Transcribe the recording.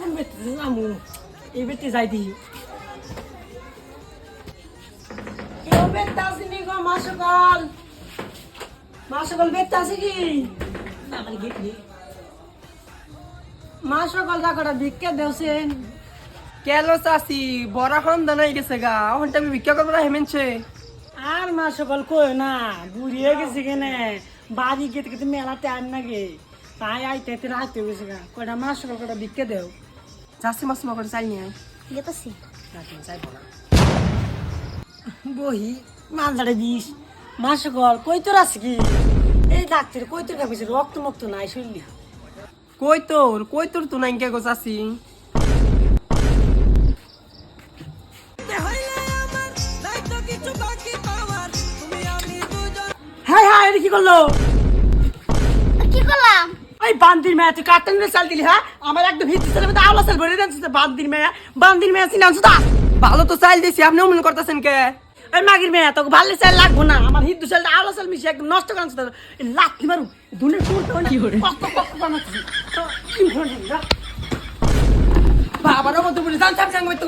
কোন বেতে আমু এই বেতে যাই দি কেউ বেতে আসেনি গো মা সকল বেতে আসে কি আমার গেট নি মা সকল কাকড়া ভিক্ষা দেওছেন কেলো চাষি বড়া খান দানাই গেছে গা ওখান আমি ভিক্ষা করবো না হেমেনছে আর মা সকল কই না বুড়িয়ে গেছে কেনে বাড়ি গেতে গেতে মেলা টাইম লাগে তাই আইতে আইতে রাত হয়ে গেছে গা কয়টা মা সকল কয়টা ভিক্ষা দেও চাষি মাছ করে চাই নিয়ে গেতাছি বহি মালদারে দিস মা সকল কই তোর আছে কি এই ডাক্তার কই তোর কাছে রক্ত মুক্ত নাই শুনলি কই তোর তো নাই কে গো চাষি হ্যাঁ হ্যাঁ এটা কি করলো কি করলাম ওই বান্দির মেয়ে তুই কাটতে চাল দিলি হ্যাঁ আমার একদম হিট ছেলে মধ্যে আওলা চাল ভরে দেন বান্দির মেয়ে চিনান সুদা ভালো তো চাল দিছি আপনি অমন করতেছেন কে ওই মাগির মেয়ে তোকে ভালো চাল লাগবো না আমার হিন্দু চাল আওলা চাল মিশে একদম নষ্ট করান সুদা লাথি মারু দুনের করতে হয় কি করে বানাচ্ছি তো বাবারও মতো বলে জানতাম সাংবাদিক